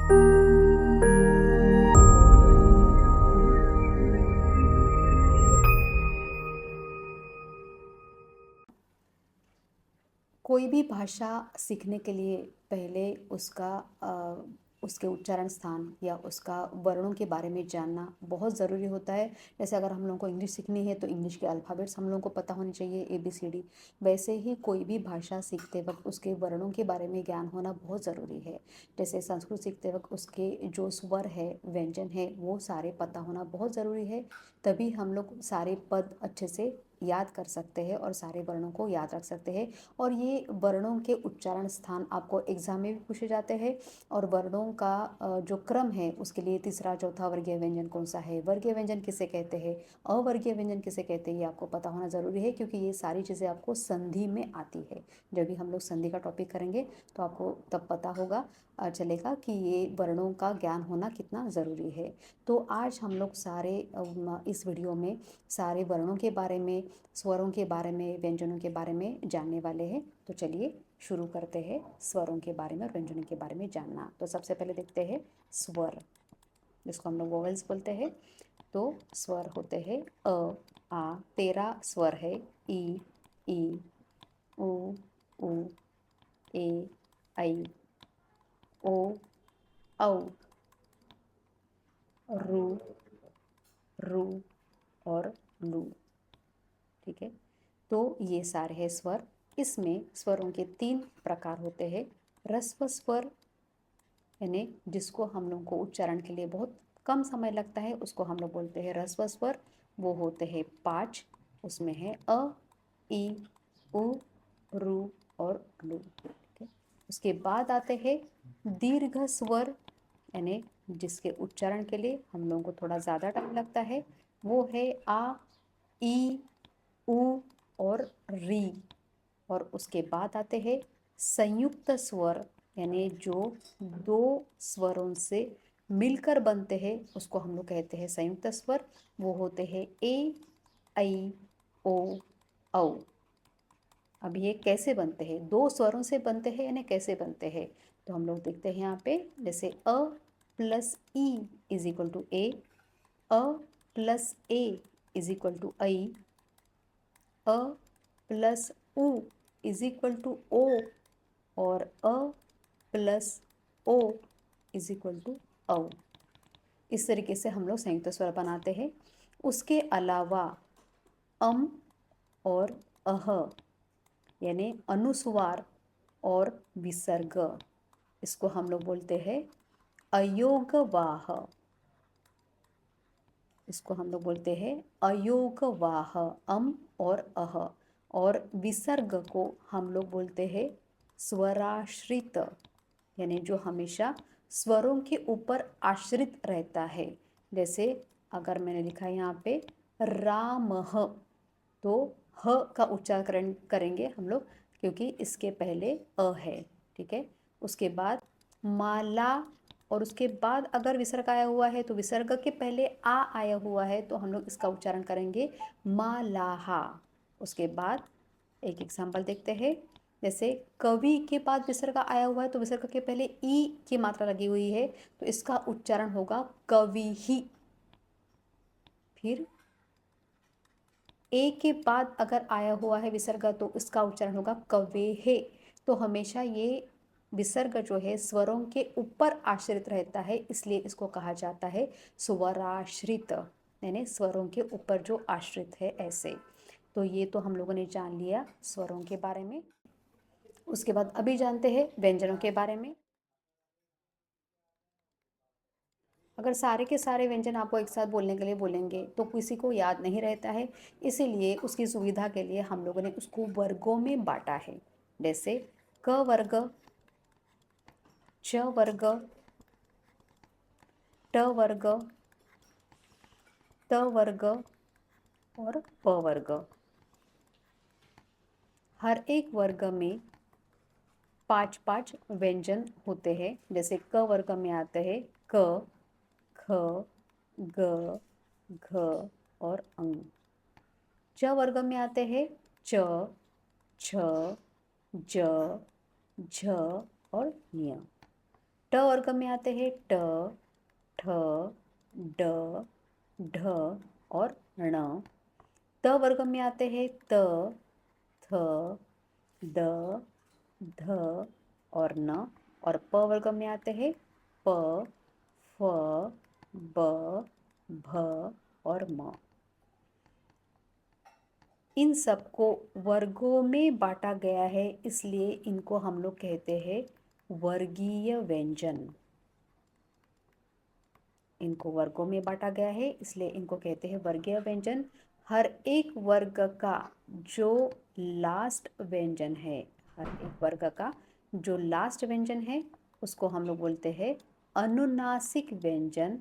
कोई भी भाषा सीखने के लिए पहले उसके उच्चारण स्थान या उसका वर्णों के बारे में जानना बहुत ज़रूरी होता है। जैसे अगर हम लोगों को इंग्लिश सीखनी है तो इंग्लिश के अल्फ़ाबेट्स हम लोगों को पता होने चाहिए, ABCD। वैसे ही कोई भी भाषा सीखते वक्त उसके वर्णों के बारे में ज्ञान होना बहुत ज़रूरी है। जैसे संस्कृत सीखते वक्त उसके जो स्वर है, व्यंजन है, वो सारे पता होना बहुत ज़रूरी है। तभी हम लोग सारे पद अच्छे से याद कर सकते हैं और सारे वर्णों को याद रख सकते हैं। और ये वर्णों के उच्चारण स्थान आपको एग्जाम में भी पूछे जाते हैं। और वर्णों का जो क्रम है उसके लिए तीसरा चौथा वर्गीय व्यंजन कौन सा है, वर्गीय व्यंजन किसे कहते हैं, अवर्गीय व्यंजन किसे कहते हैं, ये आपको पता होना ज़रूरी है, क्योंकि ये सारी चीज़ें आपको संधि में आती है। जब भी हम लोग संधि का टॉपिक करेंगे तो आपको तब पता होगा चलेगा कि ये वर्णों का ज्ञान होना कितना ज़रूरी है। तो आज हम लोग सारे इस वीडियो में सारे वर्णों के बारे में, स्वरों के बारे में, व्यंजनों के बारे में जानने वाले हैं। तो चलिए शुरू करते हैं स्वरों के बारे में और व्यंजनों के बारे में जानना। तो सबसे पहले देखते हैं स्वर, जिसको हम लोग वोवेल्स बोलते हैं। तो स्वर होते हैं अ, आ, 13 स्वर है, ई, उ, ए, ऐ, ओ, औ, रू, रू और लू। ठीक है, तो ये सारे हैं स्वर। इसमें स्वरों के 3 प्रकार होते हैं। ह्रस्व स्वर यानी जिसको हम लोग को उच्चारण के लिए बहुत कम समय लगता है, उसको हम लोग बोलते हैं ह्रस्व स्वर। वो होते हैं 5। उसमें है अ, ई, उ, रू और लू। ठीक है, उसके बाद आते हैं दीर्घ स्वर, यानी जिसके उच्चारण के लिए हम लोगों को थोड़ा ज़्यादा टाइम लगता है। वो है आ, ई, उ और री। और उसके बाद आते हैं संयुक्त स्वर, यानी जो 2 स्वरों से मिलकर बनते हैं उसको हम लोग कहते हैं संयुक्त स्वर। वो होते हैं ए, ऐ, ओ, औ। अब ये कैसे बनते हैं, 2 स्वरों से बनते हैं यानी कैसे बनते हैं, तो हम लोग देखते हैं यहाँ पे। जैसे अ प्लस ई इज इक्वल टू ए, अ प्लस ए इज इक्वल टू ऐ, अ प्लस उ इज इक्वल टू ओ और अ प्लस ओ इज इक्वल टू औ। इस तरीके से हम लोग संयुक्त स्वर बनाते हैं। उसके अलावा अम और अह, यानी अनुस्वार और विसर्ग, इसको हम लोग बोलते हैं अयोगवाह। इसको हम लोग बोलते हैं अयोगवाह, अम और अह। और विसर्ग को हम लोग बोलते हैं स्वराश्रित, यानी जो हमेशा स्वरों के ऊपर आश्रित रहता है। जैसे अगर मैंने लिखा है यहाँ पे रामः, तो ह का उच्चारण करेंगे हम लोग, क्योंकि इसके पहले अ है। ठीक है, उसके बाद माला, और उसके बाद अगर विसर्ग आया हुआ है तो विसर्ग के पहले आ आया हुआ है तो हम लोग इसका उच्चारण करेंगे मालाहा। उसके बाद एक एग्जाम्पल देखते हैं। जैसे कवि के बाद विसर्ग आया हुआ है तो विसर्ग के पहले ई की मात्रा लगी हुई है तो इसका उच्चारण होगा कवि ही। फिर ए के बाद अगर आया हुआ है विसर्ग तो इसका उच्चारण होगा कवेहे। तो हमेशा ये विसर्ग जो है स्वरों के ऊपर आश्रित रहता है, इसलिए इसको कहा जाता है स्वराश्रित, यानी स्वरों के ऊपर जो आश्रित है ऐसे। तो ये तो हम लोगों ने जान लिया स्वरों के बारे में। उसके बाद अभी जानते हैं व्यंजनों के बारे में। अगर सारे के सारे व्यंजन आपको एक साथ बोलने के लिए बोलेंगे तो किसी को याद नहीं रहता है, इसीलिए उसकी सुविधा के लिए हम लोगों ने उसको वर्गों में बांटा है। जैसे क वर्ग, च वर्ग, ट वर्ग, त वर्ग और प वर्ग। हर एक वर्ग में 5-5 व्यंजन होते हैं। जैसे क वर्ग में आते हैं क, ख, ग, घ और अंग। च वर्ग में आते हैं च, छ, ज, झ और ञ। ट वर्ग में आते हैं ट, ठ, ड, ढ और ण। त वर्ग में आते हैं त, थ, द, ध और न। और प वर्ग में आते हैं प, फ, ब, भ और म। इन सबको वर्गों में बांटा गया है, इसलिए इनको हम लोग कहते हैं वर्गीय व्यंजन। इनको वर्गों में बांटा गया है, इसलिए इनको कहते हैं वर्गीय व्यंजन। हर एक वर्ग का जो लास्ट व्यंजन है, हर एक वर्ग का जो लास्ट व्यंजन है उसको हम लोग बोलते हैं अनुनासिक व्यंजन,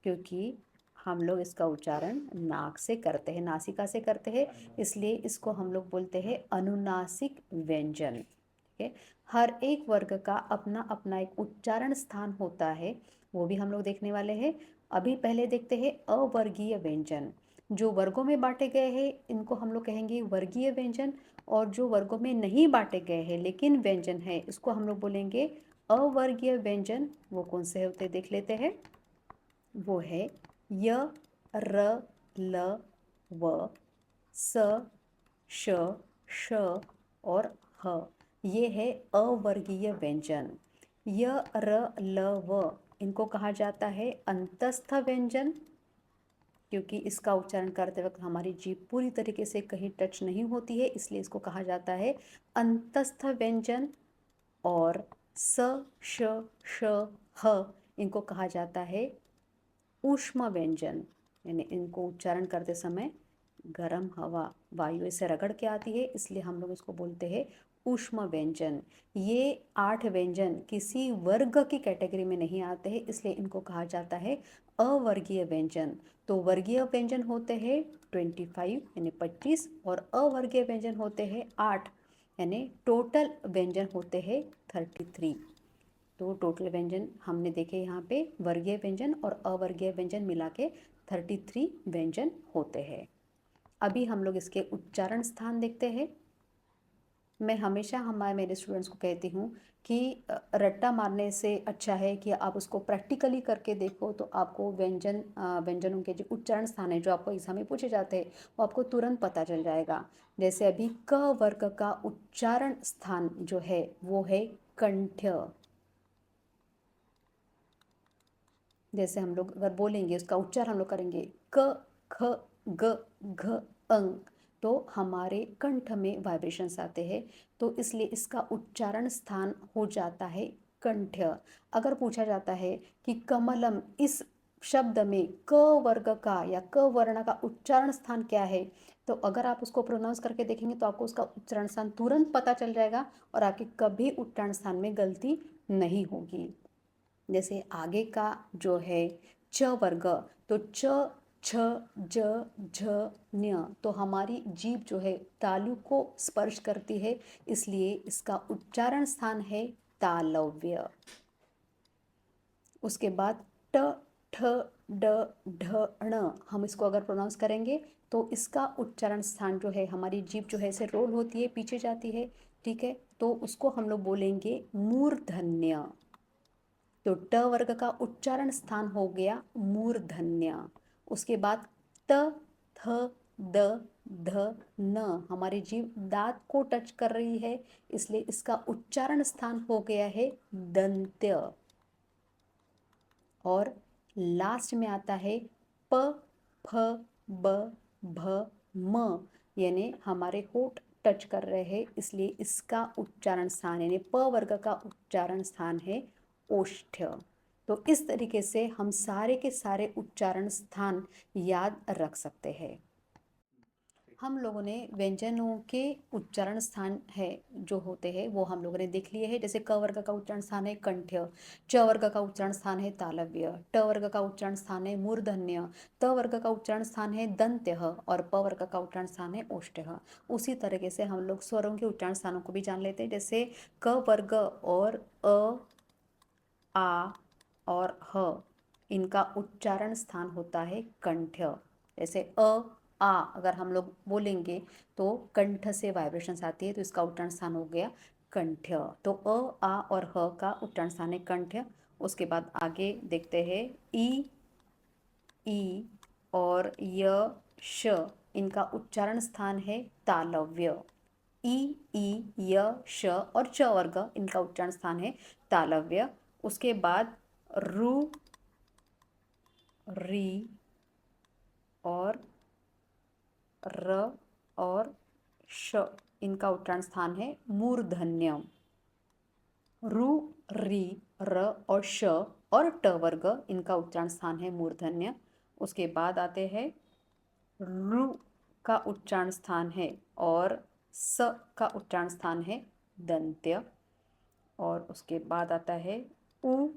क्योंकि हम लोग इसका उच्चारण नाक से करते हैं, नासिका से करते हैं, इसलिए इसको हम लोग बोलते हैं अनुनासिक व्यंजन। ठीक है, हर एक वर्ग का अपना अपना एक उच्चारण स्थान होता है, वो भी हम लोग देखने वाले हैं। अभी पहले देखते हैं अवर्गीय व्यंजन। जो वर्गों में बांटे गए हैं इनको हम लोग कहेंगे वर्गीय व्यंजन, और जो वर्गों में नहीं बांटे गए हैं लेकिन व्यंजन है इसको हम लोग बोलेंगे अवर्गीय व्यंजन। वो कौन से होते देख लेते हैं। वो है य, र, ल, व, स, श, श और ह। ये है अवर्गीय व्यंजन। य, र, ल, व इनको कहा जाता है अंतस्थ व्यंजन, क्योंकि इसका उच्चारण करते वक्त हमारी जीभ पूरी तरीके से कहीं टच नहीं होती है, इसलिए इसको कहा जाता है अंतस्थ व्यंजन। और स, श, श, ह इनको कहा जाता है ऊष्म व्यंजन, यानी इनको उच्चारण करते समय गर्म हवा वायु से रगड़ के आती है, इसलिए हम लोग इसको बोलते हैं ऊष्म व्यंजन। ये 8 व्यंजन किसी वर्ग की कैटेगरी में नहीं आते हैं, इसलिए इनको कहा जाता है अवर्गीय व्यंजन। तो वर्गीय व्यंजन होते हैं 25 यानी 25, और अवर्गीय व्यंजन होते हैं 8, यानी टोटल व्यंजन होते हैं 33। तो टोटल व्यंजन हमने देखे यहाँ पे, वर्गीय व्यंजन और अवर्गीय व्यंजन मिला के 33 व्यंजन होते हैं। अभी हम लोग इसके उच्चारण स्थान देखते हैं। मैं हमेशा मेरे स्टूडेंट्स को कहती हूँ कि रट्टा मारने से अच्छा है कि आप उसको प्रैक्टिकली करके देखो, तो आपको व्यंजनों के जो उच्चारण स्थान है जो आपको एग्जाम में पूछे जाते हैं वो आपको तुरंत पता चल जाएगा। जैसे अभी क वर्ग का उच्चारण स्थान जो है वो है कंठ। जैसे हम लोग अगर बोलेंगे उसका उच्चारण हम लोग करेंगे क, ख, ग, घ, अंग, तो हमारे कंठ में वाइब्रेशंस आते हैं, तो इसलिए इसका उच्चारण स्थान हो जाता है कंठ। अगर पूछा जाता है कि कमलम इस शब्द में क वर्ग का या क वर्ण का उच्चारण स्थान क्या है, तो अगर आप उसको प्रोनाउंस करके देखेंगे तो आपको उसका उच्चारण स्थान तुरंत पता चल जाएगा और आपकी कभी उच्चारण स्थान में गलती नहीं होगी। जैसे आगे का जो है च वर्ग, तो च, छ, ज, झ, न्य, तो हमारी जीभ जो है तालु को स्पर्श करती है, इसलिए इसका उच्चारण स्थान है तालव्य। उसके बाद ट, ठ, ड, ढ, ण, हम इसको अगर प्रोनाउंस करेंगे तो इसका उच्चारण स्थान जो है, हमारी जीभ जो है ऐसे रोल होती है, पीछे जाती है, ठीक है, तो उसको हम लोग बोलेंगे मूर्धन्य। तो ट वर्ग का उच्चारण स्थान हो गया मूर्धन्य। उसके बाद त, थ, द, ध, न, हमारी जीभ दांत को टच कर रही है, इसलिए इसका उच्चारण स्थान हो गया है दंत्य। और लास्ट में आता है प, फ, ब, भ, म, यानी हमारे होठ टच कर रहे हैं, इसलिए इसका उच्चारण स्थान यानी प वर्ग का उच्चारण स्थान है ओष्ठ्य। तो इस तरीके से हम सारे के सारे उच्चारण स्थान याद रख सकते हैं। हम लोगों ने व्यंजनों के उच्चारण स्थान है जो होते हैं वो हम लोगों ने देख लिए हैं। जैसे क वर्ग का उच्चारण स्थान है कंठ्य, च वर्ग का उच्चारण स्थान है तालव्य, ट वर्ग का उच्चारण स्थान है मूर्धन्य, त वर्ग का उच्चारण स्थान है दंत्य और प वर्ग का उच्चारण स्थान है ओष्ठ्य। उसी तरीके से हम लोग स्वरों के उच्चारण स्थानों को भी जान लेते हैं। जैसे क वर्ग और अ, आ और ह, इनका उच्चारण स्थान होता है कंठ्य। जैसे आ अगर हम लोग बोलेंगे तो कंठ से वाइब्रेशंस आती है, तो इसका उच्चारण स्थान हो गया कंठ्य। तो अ, आ और ह का उच्चारण स्थान है कंठ्य। उसके बाद आगे देखते हैं ई और य श, इनका उच्चारण स्थान है तालव्य। ई य श और च वर्ग, इनका उच्चारण स्थान है तालव्य। उसके बाद रु री और र और श, इनका उच्चारण स्थान है मूर्धन्य। रु री र और श और ट वर्ग, इनका उच्चारण स्थान है मूर्धन्य। उसके बाद आते हैं रु का उच्चारण स्थान है और स का उच्चारण स्थान है दंत्य। और उसके बाद आता है उ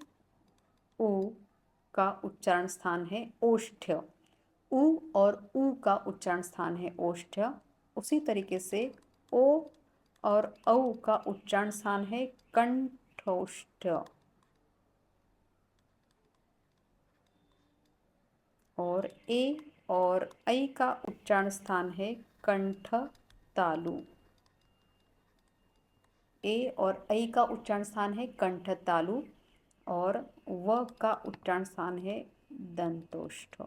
का उच्चारण स्थान है ओष्ठ्य। उ और उ का उच्चारण स्थान है ओष्ठ्य। उसी तरीके से ओ और औ का उच्चारण स्थान है कंठोष्ठ्य। और ए और ऐ का उच्चारण स्थान है कंठ तालु। ए और ऐ का उच्चारण स्थान है कंठ तालु और व का उच्चारण स्थान है दंतोष्ठ।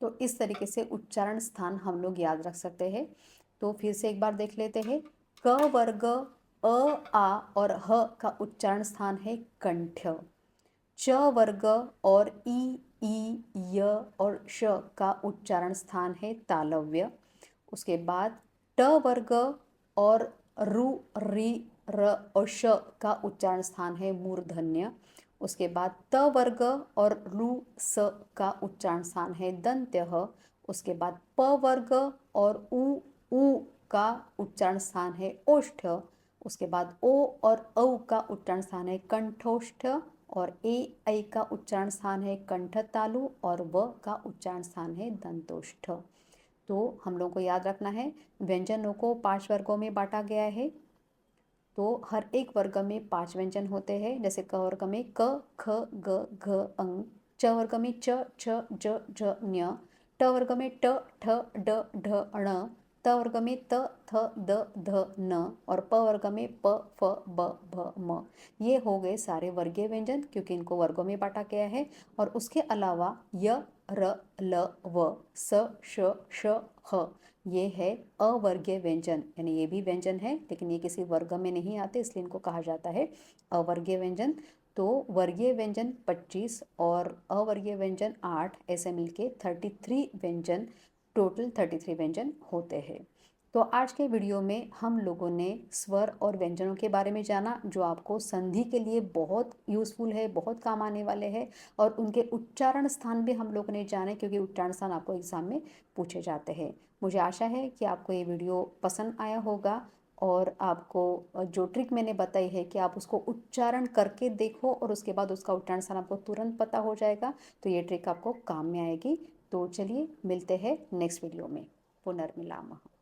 तो इस तरीके से उच्चारण स्थान हम लोग याद रख सकते हैं। तो फिर से एक बार देख लेते हैं। क वर्ग अ, आ और ह का उच्चारण स्थान है कंठ्य। च वर्ग और ई य और श का उच्चारण स्थान है तालव्य। उसके बाद ट वर्ग और रु री र और श का उच्चारण स्थान है मूर्धन्य। उसके बाद त वर्ग और रु स का उच्चारण स्थान है दंत्य। उसके बाद प वर्ग और उ का उच्चारण स्थान है ओष्ठ्य। उसके बाद ओ और औ का उच्चारण स्थान है कंठोष्ठ और ए ऐ का उच्चारण स्थान है कंठ तालु और व का उच्चारण स्थान है दंतोष्ठ। तो हम लोगों को याद रखना है, व्यंजनों को 5 वर्गों में बांटा गया है। तो हर एक वर्ग में 5 व्यंजन होते हैं। जैसे क वर्ग में क ख ग घ अंग, च वर्ग में च छ ज झ ञ, ट वर्ग में ट ठ ड ढ ण, त वर्ग में त थ द ध न और प वर्ग में प फ ब भ म। ये हो गए सारे वर्गीय व्यंजन, क्योंकि इनको वर्गों में बांटा गया है। और उसके अलावा य र ल व स श श ह, ये है अवर्गीय व्यंजन, यानी ये भी व्यंजन है लेकिन ये किसी वर्ग में नहीं आते, इसलिए इनको कहा जाता है अवर्गीय व्यंजन। तो वर्गीय व्यंजन 25 और अवर्गीय व्यंजन 8, ऐसे मिलके 33 व्यंजन, टोटल 33 व्यंजन होते हैं। तो आज के वीडियो में हम लोगों ने स्वर और व्यंजनों के बारे में जाना, जो आपको संधि के लिए बहुत यूज़फुल है, बहुत काम आने वाले हैं। और उनके उच्चारण स्थान भी हम लोगों ने जाने, क्योंकि उच्चारण स्थान आपको एग्जाम में पूछे जाते हैं। मुझे आशा है कि आपको ये वीडियो पसंद आया होगा और आपको जो ट्रिक मैंने बताई है कि आप उसको उच्चारण करके देखो और उसके बाद उसका उच्चारण स्थान आपको तुरंत पता हो जाएगा। तो ये ट्रिक आपको काम में आएगी। तो चलिए मिलते हैं नेक्स्ट वीडियो में। पुनर्मिलामः।